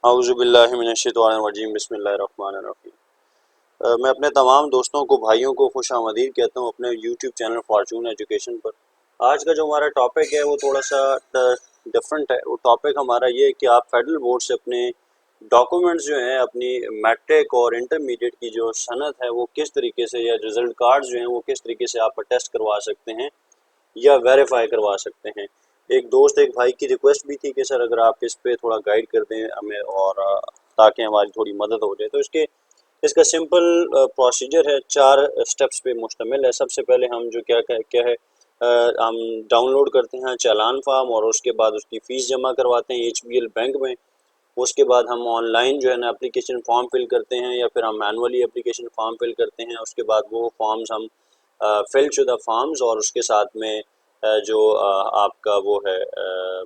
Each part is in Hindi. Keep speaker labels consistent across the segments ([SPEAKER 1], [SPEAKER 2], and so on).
[SPEAKER 1] औज़ुबिल्लाहिमिनश्शैतानिर्रजीम बिस्मिल्लाहिर्रहमानिर्रहीम। मैं अपने तमाम दोस्तों को, भाइयों को खुशामदीद कहता हूँ अपने यूट्यूब चैनल फॉर्चून एजुकेशन पर। आज का जो हमारा टॉपिक है वो थोड़ा सा डिफरेंट है। वो टॉपिक हमारा ये है कि आप फेडरल बोर्ड से अपने डॉक्यूमेंट्स जो हैं, अपनी मैट्रिक और इंटरमीडिएट की जो सनद है वो किस तरीके से, या रिज़ल्ट कार्ड्स जो हैं वो किस तरीके से आप अटेस्ट करवा सकते हैं या वेरीफाई करवा सकते हैं। एक दोस्त, एक भाई की रिक्वेस्ट भी थी कि सर अगर आप इस पे थोड़ा गाइड कर दें हमें, और ताकि हमारी थोड़ी मदद हो जाए। तो इसका सिंपल प्रोसीजर है, 4 स्टेप्स पे मुश्तमिल है। सबसे पहले हम जो क्या है, हम डाउनलोड करते हैं चालान फार्म, और उसके बाद उसकी फ़ीस जमा करवाते हैं एचबीएल बैंक में। उसके बाद हम ऑनलाइन जो है ना एप्लीकेशन फॉर्म फिल करते हैं, या फिर हम मैनुअली एप्लीकेशन फॉर्म फिल करते हैं। उसके बाद वो फॉर्म्स हम फिल शुदा फॉर्म्स, और उसके साथ में जो आपका वो है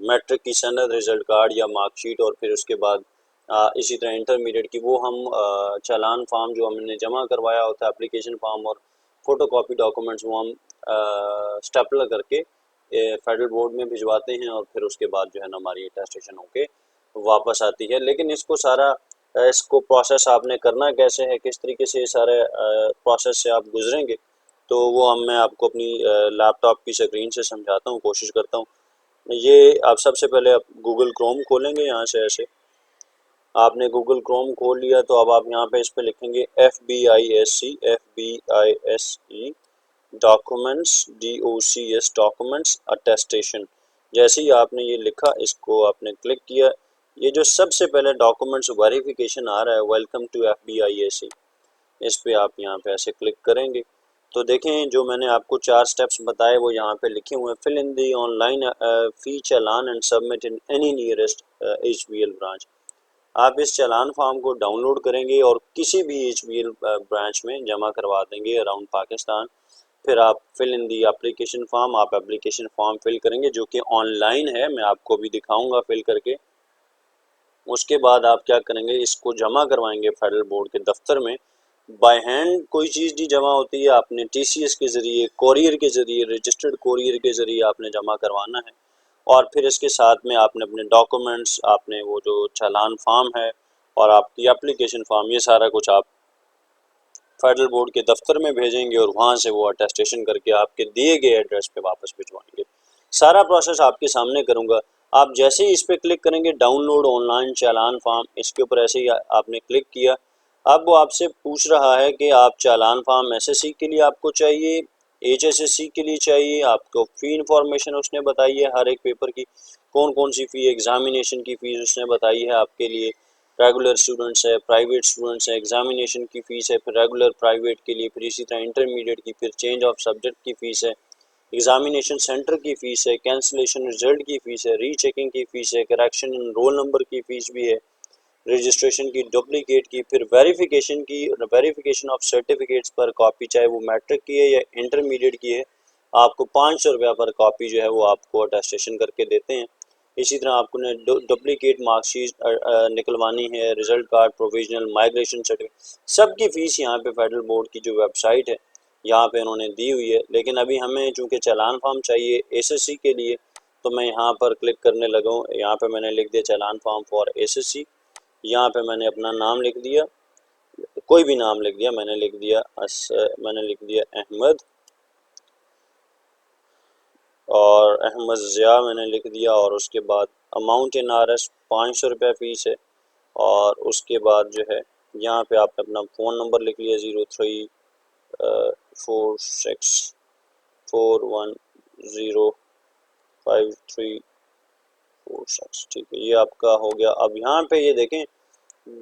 [SPEAKER 1] मैट्रिक की सनद, रिज़ल्ट कार्ड या मार्कशीट, और फिर उसके बाद इसी तरह इंटरमीडिएट की वो हम चालान फार्म जो हमने जमा करवाया होता है, एप्लीकेशन फार्म और फोटोकॉपी डॉक्यूमेंट्स, वो हम स्टेपलर करके फेडरल बोर्ड में भिजवाते हैं, और फिर उसके बाद जो है ना हमारी अटेस्टेशन होके वापस आती है। लेकिन इसको प्रोसेस आपने करना कैसे है, किस तरीके से ये सारे प्रोसेस से आप गुजरेंगे, तो वो मैं आपको अपनी लैपटॉप की स्क्रीन से समझाता हूँ, कोशिश करता हूँ। ये आप सबसे पहले आप गूगल क्रोम खोलेंगे। यहाँ से ऐसे आपने गूगल क्रोम खोल लिया तो अब आप यहाँ पे इस पे लिखेंगे FBISC documents, DOCS documents attestation. जैसे ही आपने ये लिखा, इसको आपने क्लिक किया, ये जो सबसे पहले डॉक्यूमेंट्स वेरिफिकेशन आ रहा है, वेलकम टू FBISC, इस पे आप यहाँ पे ऐसे क्लिक करेंगे तो देखें जो मैंने आपको 4 स्टेप्स बताए वो यहाँ पे लिखे हुए हैं। Fill in the online fee challan and submit in any nearest HBL branch. आप इस चालान फॉर्म को डाउनलोड करेंगे और किसी भी HBL ब्रांच में जमा करवा देंगे अराउंड पाकिस्तान। फिर आप fill in the application form, आप एप्लीकेशन फॉर्म फिल करेंगे जो कि ऑनलाइन है, मैं आपको भी दिखाऊंगा फिल करके। उसके बाद आप क्या करेंगे, इसको जमा करवाएंगे फेडरल बोर्ड के दफ्तर में। बाय हैंड कोई चीज़ नहीं जमा होती है, आपने TCS के ज़रिए, कोरियर के ज़रिए, रजिस्टर्ड कोरियर के ज़रिए आपने जमा करवाना है। और फिर इसके साथ में आपने अपने डॉक्यूमेंट्स, आपने वो जो चालान फार्म है और आपकी एप्लीकेशन फार्म, ये सारा कुछ आप फेडरल बोर्ड के दफ्तर में भेजेंगे, और वहाँ से वो अटेस्टेशन करके आपके दिए गए एड्रेस पे वापस भिजवाएंगे। सारा प्रोसेस आपके सामने करूँगा। आप जैसे ही इस पर क्लिक करेंगे, डाउनलोड ऑनलाइन चालान फार्म, इसके ऊपर ऐसे ही आपने क्लिक किया। अब वो आपसे पूछ रहा है कि आप चालान फार्म SSC के लिए आपको चाहिए, HSSC के लिए चाहिए, आपको फ़ी इंफॉर्मेशन उसने बताई है हर एक पेपर की, कौन कौन सी फ़ी, एग्जामिनेशन की फ़ीस उसने बताई है आपके लिए, रेगुलर स्टूडेंट्स है, प्राइवेट स्टूडेंट्स है, एग्जामिनेशन की फ़ीस है, फिर रेगुलर प्राइवेट के लिए, फिर इसी तरह इंटरमीडिएट की, फिर चेंज ऑफ सब्जेक्ट की फ़ीस है, एग्जामिनेशन सेंटर की फ़ीस है, कैंसिलेशन रिजल्ट की फ़ीस है, रीचेकिंग की फ़ीस है, करेक्शन रोल नंबर की फ़ीस भी है, रजिस्ट्रेशन की, डुप्लीकेट की, फिर वेरिफिकेशन की, वेरिफिकेशन ऑफ सर्टिफिकेट्स पर कॉपी, चाहे वो मैट्रिक की है या इंटरमीडिएट की है, आपको 500 रुपया पर कॉपी जो है वो आपको अटेस्टेशन करके देते हैं। इसी तरह आपको ने डुप्लीकेट मार्कशीट निकलवानी है, result card, provisional, migration certificate, सबकी फ़ीस यहाँ पे फेडरल बोर्ड की जो वेबसाइट है यहाँ पे उन्होंने दी हुई है। लेकिन अभी हमें चूँकि चालान फॉर्म चाहिए SSC के लिए, तो मैं यहाँ पर क्लिक करने लगा हूँ। यहाँ पे मैंने लिख दिया चालान फॉर्म फॉर SSC। यहाँ पे मैंने अपना नाम लिख दिया, कोई भी नाम लिख दिया, मैंने लिख दिया अहमद, और अहमद ज़िया मैंने लिख दिया, और उसके बाद अमाउंट इन RS 500 रुपये फ़ीस है। और उसके बाद जो है यहाँ पे आपने अपना फ़ोन नंबर लिख लिया 034641053446, ठीक है, ये आपका हो गया। अब यहाँ पे ये देखें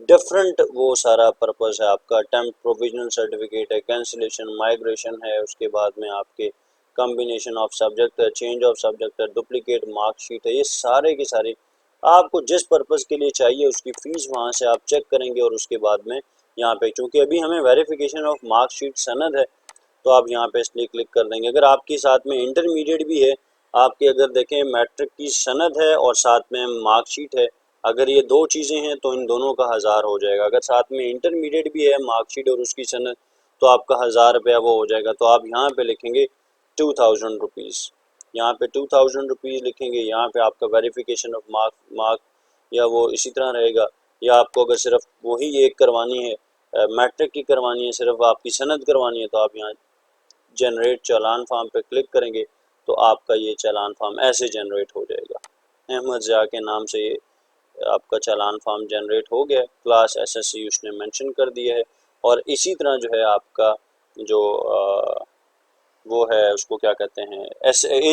[SPEAKER 1] डिफरेंट वो सारा पर्पस है आपका, अटेम्प्ट, प्रोविजनल सर्टिफिकेट है, कैंसिलेशन, माइग्रेशन है, उसके बाद में आपके कम्बिनेशन ऑफ सब्जेक्ट है, चेंज ऑफ सब्जेक्ट है, डुप्लीकेट मार्कशीट है, ये सारे की सारी आपको जिस पर्पस के लिए चाहिए उसकी फ़ीस वहाँ से आप चेक करेंगे। और उसके बाद में यहाँ पे चूँकि अभी हमें वेरिफिकेशन ऑफ मार्कशीट सनद है, तो आप यहाँ पे इसलिए क्लिक कर देंगे। अगर आपके साथ में इंटरमीडिएट भी है, आपके अगर देखें मैट्रिक की सनद है और साथ में मार्कशीट है, अगर ये 2 चीज़ें हैं तो इन दोनों का 1000 हो जाएगा। अगर साथ में इंटरमीडिएट भी है, मार्कशीट और उसकी सनद, तो आपका 1000 रुपया वो हो जाएगा। तो आप यहाँ पे लिखेंगे 2000 रुपीज़, यहाँ पे 2000 रुपीज़ लिखेंगे। यहाँ पे आपका वेरिफिकेशन ऑफ मार्क या वो इसी तरह रहेगा, या आपको अगर सिर्फ वही एक करवानी है, मैट्रिक की करवानी है, सिर्फ आपकी सनद करवानी है, तो आप यहाँ जनरेट चालान फॉर्म पे क्लिक करेंगे तो आपका ये चालान फॉर्म ऐसे जनरेट हो जाएगा। अहमद ज़िया के नाम से ये आपका चालान फॉर्म जनरेट हो गया, क्लास एसएससी उसने मेंशन कर दिया है। और इसी तरह जो है आपका जो वो है उसको क्या कहते हैं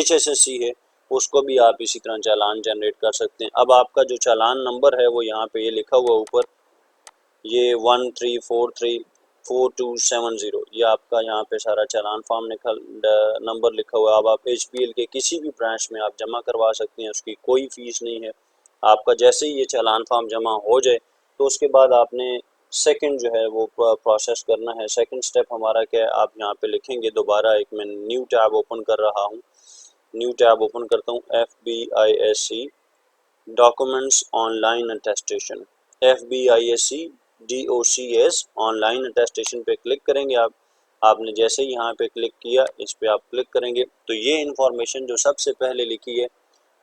[SPEAKER 1] HSSC है, उसको भी आप इसी तरह चालान जनरेट कर सकते हैं। अब आपका जो चालान नंबर है वो यहाँ पे ये लिखा हुआ ऊपर, ये 13434270, ये आपका यहाँ पे सारा चालान फॉर्म नंबर लिखा हुआ है। अब आप HPL के किसी भी ब्रांच में आप जमा करवा सकते हैं, उसकी कोई फ़ीस नहीं है। आपका जैसे ही ये चालान फॉर्म जमा हो जाए तो उसके बाद आपने सेकंड जो है वो प्रोसेस करना है। सेकंड स्टेप हमारा क्या है, आप यहाँ पे लिखेंगे, दोबारा एक मैं न्यू टैब ओपन कर रहा हूँ, न्यू टैब ओपन करता हूँ, FBISC documents online attestation, FBISC online attestation पे क्लिक करेंगे आप। आपने जैसे ही यहाँ पे क्लिक किया, इस पे आप क्लिक करेंगे तो ये इन्फॉर्मेशन जो सबसे पहले लिखी है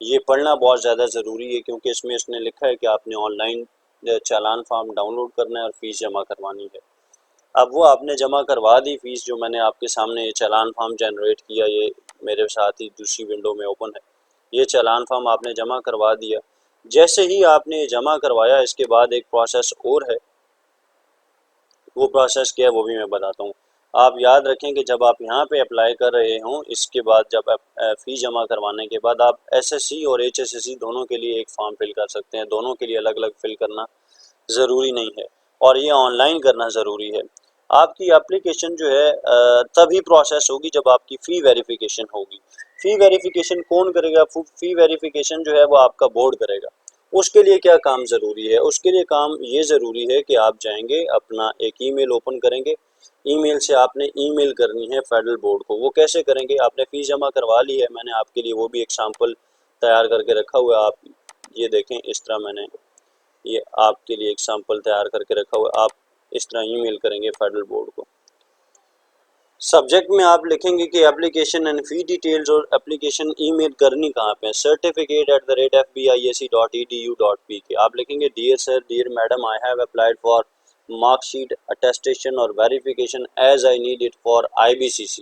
[SPEAKER 1] ये पढ़ना बहुत ज़्यादा ज़रूरी है, क्योंकि इसमें इसने लिखा है कि आपने ऑनलाइन चालान फॉर्म डाउनलोड करना है और फीस जमा करवानी है। अब वो आपने जमा करवा दी फीस, जो मैंने आपके सामने ये चालान फॉर्म जनरेट किया, ये मेरे साथ ही दूसरी विंडो में ओपन है, ये चालान फॉर्म आपने जमा करवा दिया। जैसे ही आपने ये जमा करवाया, इसके बाद एक प्रोसेस और है, वो प्रोसेस क्या है वो भी मैं बताता हूँ। आप याद रखें कि जब आप यहाँ पे अप्लाई कर रहे हों, इसके बाद जब आप फ़ीस जमा करवाने के बाद आप SSC और HSSC दोनों के लिए एक फॉर्म फिल कर सकते हैं, दोनों के लिए अलग अलग फिल करना ज़रूरी नहीं है, और ये ऑनलाइन करना ज़रूरी है। आपकी एप्लीकेशन जो है तभी प्रोसेस होगी जब आपकी फ़ी वेरिफिकेशन होगी। फ़ी वेरिफिकेशन कौन करेगा? फ़ी वेरिफिकेशन जो है वो आपका बोर्ड करेगा। उसके लिए क्या काम ज़रूरी है? उसके लिए काम ये ज़रूरी है कि आप जाएंगे, अपना एक ईमेल ओपन करेंगे, ईमेल से आपने ईमेल करनी है फेडरल बोर्ड को। वो कैसे करेंगे? आपने फ़ीस जमा करवा ली है, मैंने आपके लिए वो भी एक सैम्पल तैयार करके रखा हुआ है, आप ये देखें, इस तरह मैंने ये आपके लिए एक सैम्पल तैयार करके रखा हुआ है। आप इस तरह ईमेल करेंगे फेडरल बोर्ड को। सब्जेक्ट में आप लिखेंगे कि एप्लीकेशन एंड फी डिटेल्स, और एप्लीकेशन ईमेल करनी कहाँ पे है, certificate@fbic.edu.pk। आप लिखेंगे dear sir, dear madam, I have applied for marksheet attestation और verification as I need it for IBCC।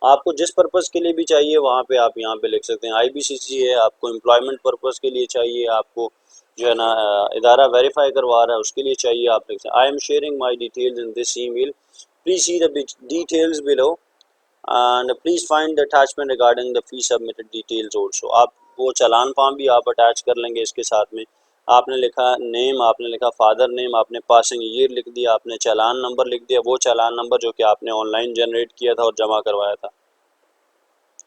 [SPEAKER 1] आपको जिस पर्पज़ के लिए भी चाहिए वहाँ पे आप यहाँ पे लिख सकते हैं। IBCC है, आपको एम्प्लॉयमेंट पर्पज़ के लिए चाहिए, आपको जो है ना इदारा वेरीफाई करवा रहा है उसके लिए चाहिए, आप लिख सकते हैं। I am sharing my details in this email, please see the details below and please find the attachment regarding the fee submitted details also। आप वो चालान फॉर्म भी आप अटैच कर लेंगे इसके साथ में। आपने लिखा नेम, आपने लिखा फादर नेम, आपने पासिंग ईयर लिख दिया, आपने चालान नंबर लिख दिया, वो चालान नंबर जो कि आपने ऑनलाइन जनरेट किया था और जमा करवाया था।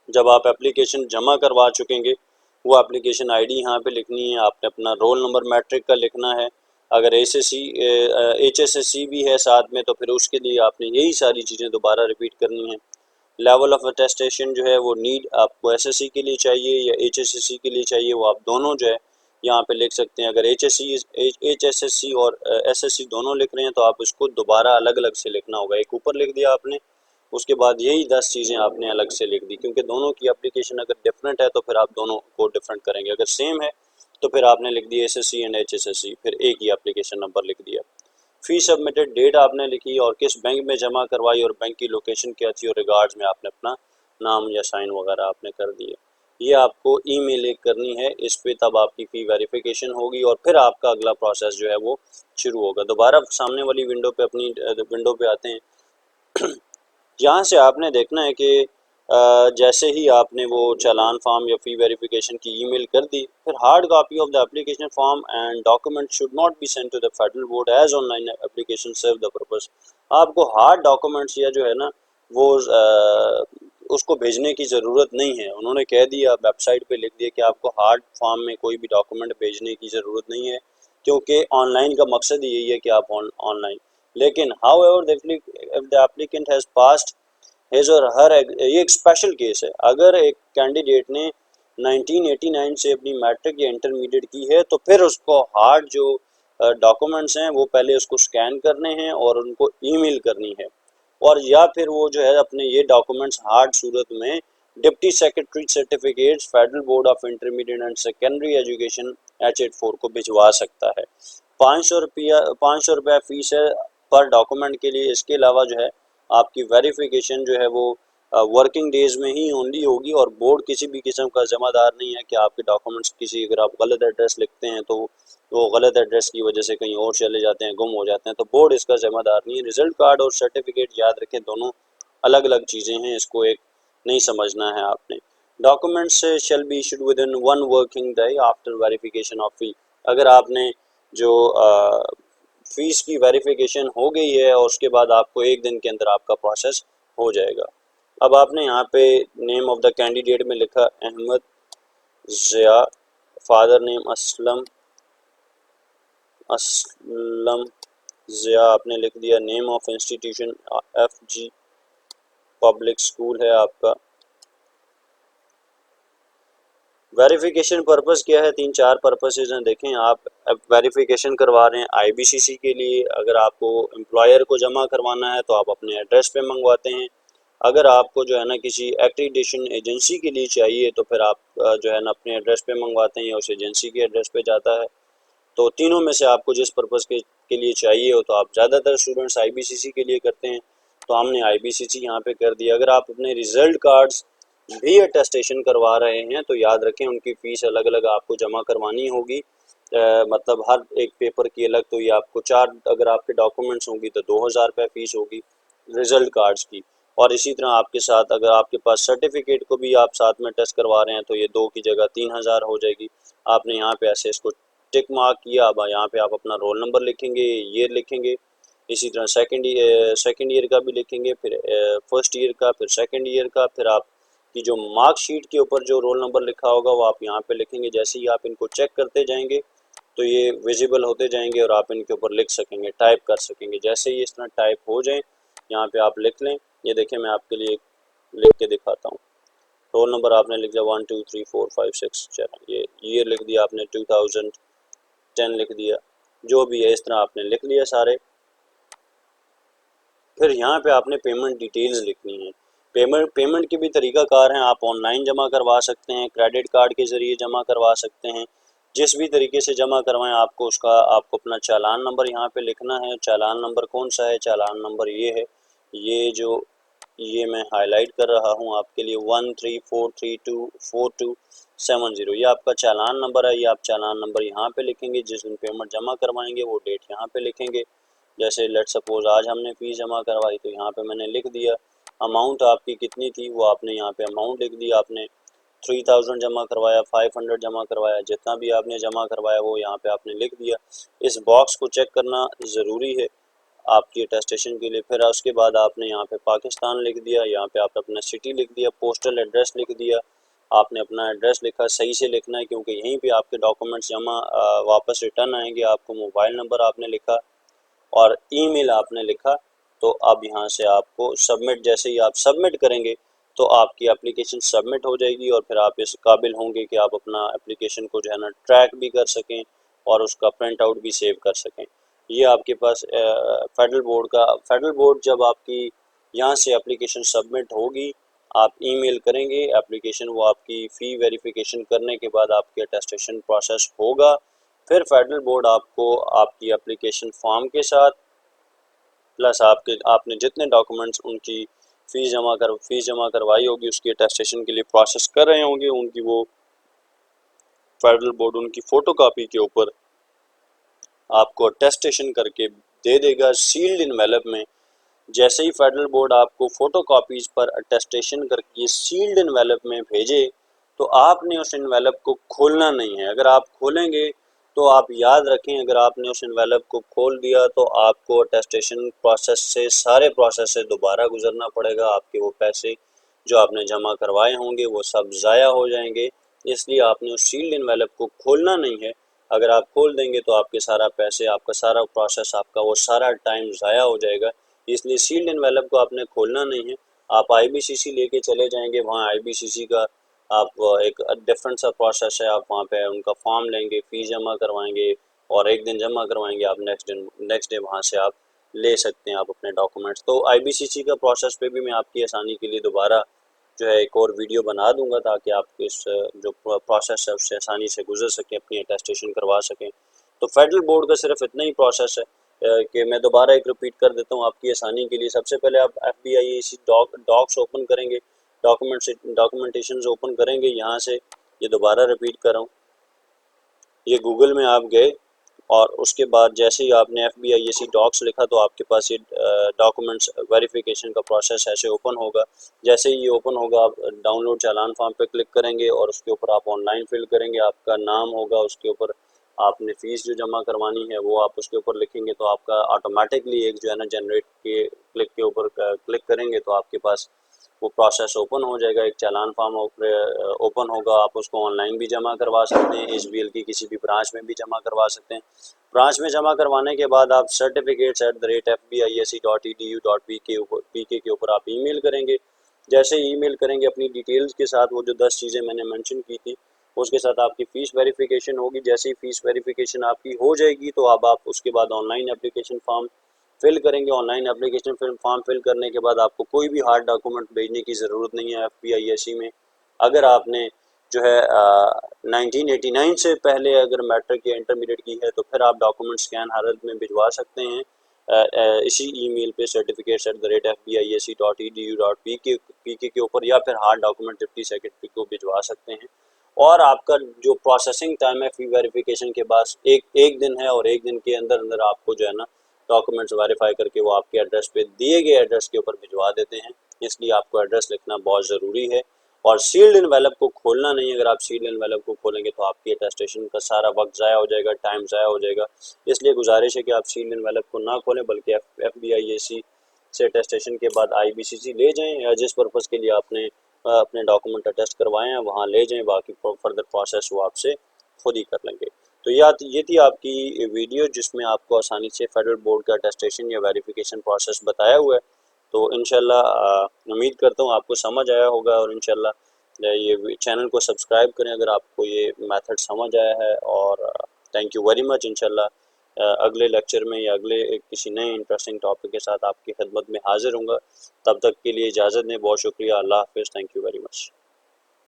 [SPEAKER 1] जब आप एप्लीकेशन जमा करवा चुकेंगे, वो एप्लीकेशन आईडी यहाँ पे लिखनी है, आपने अपना रोल नंबर मैट्रिक का लिखना है। अगर HSSC भी है साथ में तो फिर उसके लिए आपने यही सारी चीज़ें दोबारा रिपीट करनी है। लेवल ऑफ अटेस्टेशन जो है वो नीड आपको SSC के लिए चाहिए या HSSC के लिए चाहिए, वो आप दोनों जो है यहाँ पे लिख सकते हैं। अगर HSSC और SSC दोनों लिख रहे हैं तो आप इसको दोबारा अलग अलग से लिखना होगा। एक ऊपर लिख दिया आपने, उसके बाद यही 10 चीज़ें आपने अलग से लिख दी, क्योंकि दोनों की एप्लीकेशन अगर डिफरेंट है तो फिर आप दोनों को डिफरेंट करेंगे। अगर सेम है तो फिर आपने लिख दिया SSC एंड HSSC, फिर एक ही एप्लीकेशन नंबर लिख दिया। फी सबमिटेड डेट आपने लिखी और किस बैंक में जमा करवाई और बैंक की लोकेशन क्या थी, और रिगार्ड्स में आपने अपना नाम या साइन वगैरह आपने कर दिए। ये आपको ईमेल एक करनी है इस पे, तब आपकी फ़ी वेरिफिकेशन होगी और फिर आपका अगला प्रोसेस जो है वो शुरू होगा। दोबारा सामने वाली विंडो पे, अपनी विंडो पे आते हैं। यहाँ से आपने देखना है कि जैसे ही आपने वो चालान फॉर्म या फ़ी वेरिफिकेशन की ईमेल कर दी, फिर hard copy of the application form and document should not be sent to the federal board as online application serve the purpose. आपको हार्ड डॉक्यूमेंट्स या जो है ना वो उसको भेजने की ज़रूरत नहीं है। उन्होंने कह दिया, वेबसाइट पे लिख दिया कि आपको हार्ड फॉर्म में कोई भी डॉक्यूमेंट भेजने की ज़रूरत नहीं है, क्योंकि ऑनलाइन का मकसद ही यही है कि आप ऑनलाइन। लेकिन how ever if the applicant has passed his और हर, ये एक स्पेशल केस है। अगर एक कैंडिडेट ने 1989 से अपनी मैट्रिक या इंटरमीडिएट की है तो फिर उसको हार्ड जो डॉक्यूमेंट्स हैं वो पहले उसको स्कैन करने हैं और उनको ईमेल करनी है, और या फिर वो जो है अपने ये डॉक्यूमेंट्स हार्ड सूरत में deputy secretary certificates federal board of intermediate and secondary education H84 को भिजवा सकता है। ₹500 फीस है पर डॉक्यूमेंट के लिए। इसके अलावा जो है आपकी वेरिफिकेशन जो है वो वर्किंग डेज में ही ओनली होगी, और बोर्ड किसी भी किस्म का ज़िम्मेदार नहीं है कि आपके डॉक्यूमेंट्स किसी, अगर आप गलत एड्रेस लिखते हैं तो वो गलत एड्रेस की वजह से कहीं और चले जाते हैं, गुम हो जाते हैं, तो बोर्ड इसका ज़िम्मेदार नहीं है। रिजल्ट कार्ड और सर्टिफिकेट याद रखें, दोनों अलग अलग चीज़ें हैं, इसको एक नहीं समझना है आपने। Documents shall be issued within 1 working day after verification of fee. अगर आपने जो फीस की वेरिफिकेशन हो गई है और उसके बाद आपको 1 दिन के अंदर आपका प्रोसेस हो जाएगा। अब आपने यहाँ पे नेम ऑफ द कैंडिडेट में लिखा अहमद ज़िया, फादर नेम असलम ज़िया आपने लिख दिया। Name of institution FG public school है आपका। वेरिफिकेशन पर्पस क्या है, 3-4 पर्पसेज हैं। देखें, आप वेरिफिकेशन करवा रहे हैं IBCC के लिए। अगर आपको एम्प्लॉयर को जमा करवाना है तो आप अपने एड्रेस पे मंगवाते हैं। अगर आपको जो है ना किसी एक्रीडिटेशन एजेंसी के लिए चाहिए तो फिर आप जो है ना अपने एड्रेस पे मंगवाते हैं, उस एजेंसी के एड्रेस पे जाता है। तो तीनों में से आपको जिस पर्पज़ के लिए चाहिए हो, तो आप ज़्यादातर स्टूडेंट्स IBCC के लिए करते हैं, तो हमने IBCC यहाँ पे कर दिया। अगर आप अपने रिज़ल्ट कार्ड्स भी अटेस्टेशन करवा रहे हैं तो याद रखें उनकी फ़ीस अलग अलग आपको जमा करवानी होगी। मतलब हर एक पेपर की अलग, तो ये आपको 4, अगर आपके डॉक्यूमेंट्स होंगी तो 2000 रुपये फ़ीस होगी रिज़ल्ट कार्ड्स की। और इसी तरह आपके साथ अगर आपके पास सर्टिफिकेट को भी आप साथ में टेस्ट करवा रहे हैं तो ये 2 की जगह 3000 हो जाएगी। आपने यहाँ पे ऐसे इसको टिक मार्क किया। अब यहाँ पे आप अपना रोल नंबर लिखेंगे, ईयर लिखेंगे, इसी तरह सेकंड ईयर का भी लिखेंगे, फिर फर्स्ट ईयर का, फिर सेकंड ईयर का, फिर आपकी जो मार्कशीट के ऊपर जो रोल नंबर लिखा होगा वो आप यहाँ पे लिखेंगे। जैसे ही आप इनको चेक करते जाएंगे तो ये विजिबल होते जाएंगे और आप इनके ऊपर लिख सकेंगे, टाइप कर सकेंगे। जैसे ही इस तरह टाइप हो जाए यहाँ पे आप लिख लें। ये देखें, मैं आपके लिए लिख के दिखाता हूँ। रोल नंबर आपने लिख दिया 1 2 3 4 5 6 7, ये ईयर लिख दिया आपने 2010 लिख दिया, जो भी है इस तरह आपने लिख लिया सारे। फिर यहाँ पे आपने पेमेंट डिटेल्स लिखनी है। पेमेंट के भी तरीक़ाकार हैं। आप ऑनलाइन जमा करवा सकते हैं, क्रेडिट कार्ड के ज़रिए जमा करवा सकते हैं। जिस भी तरीके से जमा करवाएं आपको आपको अपना चालान नंबर यहाँ पे लिखना है। चालान नंबर कौन सा है, चालान नंबर ये है, ये मैं हाईलाइट कर रहा हूँ आपके लिए, 13432427 ये आपका चालान नंबर है। ये आप चालान नंबर यहाँ पे लिखेंगे। जिस दिन पेमेंट जमा करवाएंगे वो डेट यहाँ पे लिखेंगे। जैसे लेट सपोज आज हमने फ़ीस जमा करवाई तो यहाँ पे मैंने लिख दिया। अमाउंट आपकी कितनी थी वो आपने यहाँ पे अमाउंट लिख दिया। आपने 3000 जमा करवाया, 500 जमा करवाया, जितना भी आपने जमा करवाया वो यहाँ पे आपने लिख दिया। इस बॉक्स को चेक करना ज़रूरी है आपकी अटेस्टेशन के लिए। फिर उसके बाद आपने यहाँ पे पाकिस्तान लिख दिया, यहाँ पे आपने अपना सिटी लिख दिया, पोस्टल एड्रेस लिख दिया। आपने अपना एड्रेस लिखा, सही से लिखना है क्योंकि यहीं पे आपके डॉक्यूमेंट्स जमा वापस रिटर्न आएंगे। आपको मोबाइल नंबर आपने लिखा और ईमेल आपने लिखा। तो अब यहाँ से आपको सबमिट, जैसे ही आप सबमिट करेंगे तो आपकी एप्लीकेशन सबमिट हो जाएगी और फिर आप इस काबिल होंगे कि आप अपना एप्लीकेशन को जो है ना ट्रैक भी कर सकें और उसका प्रिंट आउट भी सेव कर सकें। ये आपके पास फेडरल बोर्ड जब आपकी यहाँ से एप्लीकेशन सबमिट होगी, आप ईमेल करेंगे एप्लीकेशन, वो आपकी फ़ी वेरिफिकेशन करने के बाद आपकी अटेस्टेशन प्रोसेस होगा। फिर फेडरल बोर्ड आपको आपकी एप्लीकेशन फॉर्म के साथ प्लस आपने जितने डॉक्यूमेंट्स उनकी फ़ीस जमा करवाई होगी उसकी अटेस्टेशन के लिए प्रोसेस कर रहे होंगे, उनकी वो फेडरल बोर्ड उनकी फ़ोटोकॉपी के ऊपर आपको अटेस्टेशन करके दे देगा सील्ड इनवेलप में। जैसे ही फेडरल बोर्ड आपको फ़ोटोकॉपीज़ पर अटेस्टेशन करके सील्ड इनवेलप में भेजे तो आपने उस इनवेलप को खोलना नहीं है। अगर आप खोलेंगे तो आप याद रखें, अगर आपने उस इनवेलप को खोल दिया तो आपको अटेस्टेशन प्रोसेस से, सारे प्रोसेस से दोबारा गुजरना पड़ेगा। आपके वो पैसे जो आपने जमा करवाए होंगे वो सब ज़ाया हो जाएंगे। इसलिए आपने उस सील्ड इनवेलप को खोलना नहीं है। अगर आप खोल देंगे तो आपके सारा पैसे, आपका सारा प्रोसेस, आपका वो सारा टाइम ज़ाया हो जाएगा। इसलिए सील्ड इनवेलप को आपने खोलना नहीं है। आप IBCC लेके चले जाएंगे, वहाँ IBCC का आप एक डिफरेंट सा प्रोसेस है। आप वहाँ पे उनका फॉर्म लेंगे, फ़ीस जमा करवाएंगे और एक दिन जमा करवाएंगे, आप नेक्स्ट डे वहाँ से आप ले सकते हैं आप अपने डॉक्यूमेंट्स। तो IBCC का प्रोसेस पे भी मैं आपकी आसानी के लिए दोबारा जो है एक और वीडियो बना दूंगा ताकि आप इस जो प्रोसेस है उससे आसानी से गुजर सकें, अपनी अटेस्टेशन करवा सकें। तो फेडरल बोर्ड का सिर्फ इतना ही प्रोसेस है कि मैं दोबारा एक रिपीट कर देता हूँ आपकी आसानी के लिए। सबसे पहले आप FBIEC डॉक्स ओपन करेंगे, डॉक्यूमेंटेशन ओपन करेंगे यहाँ से। ये दोबारा रिपीट कर रहा हूँ, ये गूगल में आप गए और उसके बाद जैसे ही आपने FBIEC डॉक्स लिखा तो आपके पास ये डॉक्यूमेंट्स वेरिफिकेशन का प्रोसेस ऐसे ओपन होगा। जैसे ही ये ओपन होगा आप डाउनलोड चालान फॉर्म पे क्लिक करेंगे और उसके ऊपर आप ऑनलाइन फिल करेंगे, आपका नाम होगा, उसके ऊपर आपने फ़ीस जो जमा करवानी है वो आप उसके ऊपर लिखेंगे तो आपका ऑटोमेटिकली एक जो है ना जनरेट के क्लिक के ऊपर क्लिक करेंगे तो आपके पास वो प्रोसेस ओपन हो जाएगा। एक चालान फॉर्म ओपन होगा, आप उसको ऑनलाइन भी जमा करवा सकते हैं, SBL की किसी भी ब्रांच में भी जमा करवा सकते हैं। ब्रांच में जमा करवाने के बाद आप certificates@fbiec.edu.pk के ऊपर आप ईमेल करेंगे। जैसे ईमेल करेंगे अपनी डिटेल्स के साथ, वो जो 10 चीज़ें मैंने मेंशन की थी उसके साथ आपकी फ़ीस वेरिफिकेशन होगी। जैसे ही फ़ीस वेरिफिकेशन आपकी हो जाएगी तो अब आप उसके बाद ऑनलाइन एप्लीकेशन फॉर्म फिल करेंगे। ऑनलाइन एप्लीकेशन फॉर्म फिल करने के बाद आपको कोई भी हार्ड डॉक्यूमेंट भेजने की ज़रूरत नहीं है FBIEC में। अगर आपने जो है 1989 से पहले अगर मैट्रिक या इंटरमीडिएट की है तो फिर आप डॉक्यूमेंट स्कैन हालत में भिजवा सकते हैं इसी ईमेल पे certificates@fbiec.edu.pk के ऊपर, या फिर हार्ड डॉक्यूमेंट 50 सेकेंड को भिजवा सकते हैं। और आपका जो प्रोसेसिंग टाइम है फ़ी वेरिफिकेशन के बाद एक दिन है और एक दिन के अंदर अंदर आपको जो है ना डॉक्यूमेंट्स वेरीफाई करके वो आपके एड्रेस पे दिए गए एड्रेस के ऊपर भिजवा देते हैं। इसलिए आपको एड्रेस लिखना बहुत ज़रूरी है और सील्ड एनवेलप को खोलना नहीं। अगर आप सील्ड एनवेलप को खोलेंगे तो आपकी अटेस्टेशन का सारा वक्त ज़ाया हो जाएगा, टाइम ज़ाया हो जाएगा। इसलिए गुजारिश है कि आप सील्ड एनवेलप को ना खोलें बल्कि FBIEC से अटेस्टेशन के बाद IBCC ले जाएं या जिस पर्पज़ के लिए आपने अपने डॉक्यूमेंट अटेस्ट करवाएं हैं वहाँ ले जाएं। बाकी फर्दर प्रोसेस वो आपसे खुद ही कर लेंगे। तो ये थी आपकी वीडियो जिसमें आपको आसानी से फेडरल बोर्ड का अटेस्टेशन या वेरिफिकेशन प्रोसेस बताया हुआ है। तो इंशाल्लाह उम्मीद करता हूँ आपको समझ आया होगा और इंशाल्लाह ये चैनल को सब्सक्राइब करें अगर आपको ये मेथड समझ आया है। और थैंक यू वेरी मच। इंशाल्लाह अगले लेक्चर में या अगले किसी नए इंटरेस्टिंग टॉपिक के साथ आपकी खिदमत में हाजिर हूँगा। तब तक के लिए इजाज़त दें। बहुत शुक्रिया। अल्लाह हाफ़िज़। Thank you very much.